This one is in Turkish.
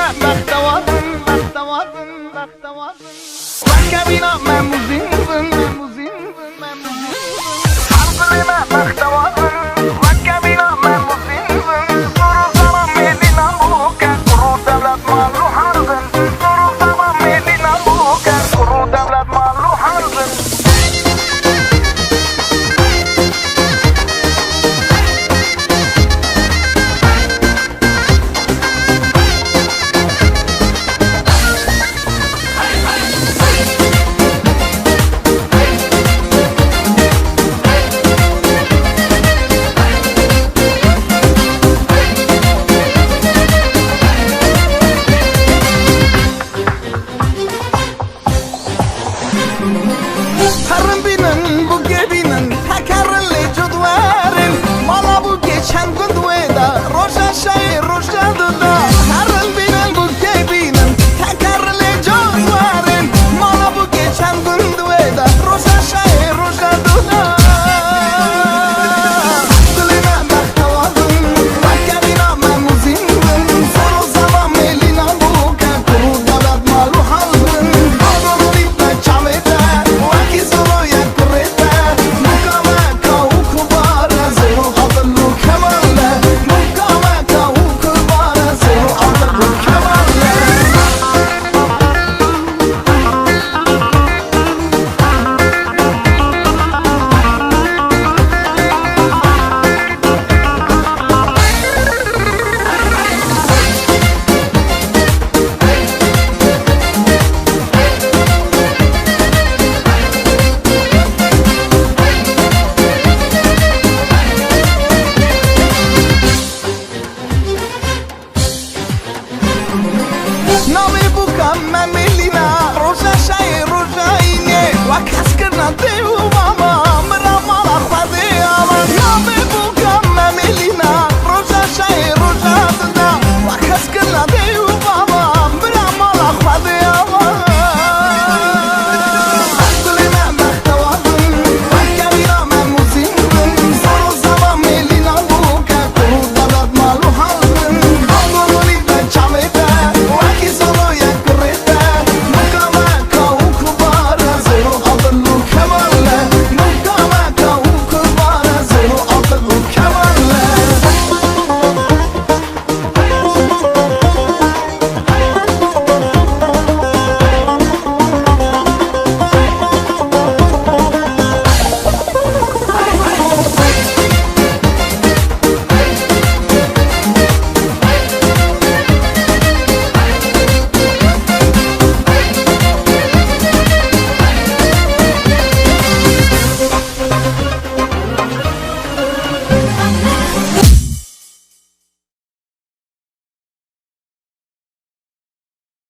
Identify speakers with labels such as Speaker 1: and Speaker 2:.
Speaker 1: ما بختواتن ركبينا ما مزين حرب ما بختواتن ركبينا ما مزين صورو زمان ميلينا بوكا كرو دولت مالو حربن صورو زمان ميلينا بوكا كرو دولت مالو حربن Harbi'nin bu gebinin tekerli cudverin Mala bu geçen gündüveda Roşa şayı roşadıda Harbi'nin bu gebinin tekerli cudverin Mala bu geçen gündüveda Roşa şayı roşadıda Dilime behtavadın Rakkabina memuzindin Soru zaman melina buka Kuru devlet malu halbin Adonu bitme çamete Nami buka memilina Roja şayı rojayine Vakaskırna devu mama Mıramala khvade ama Nami buka memilina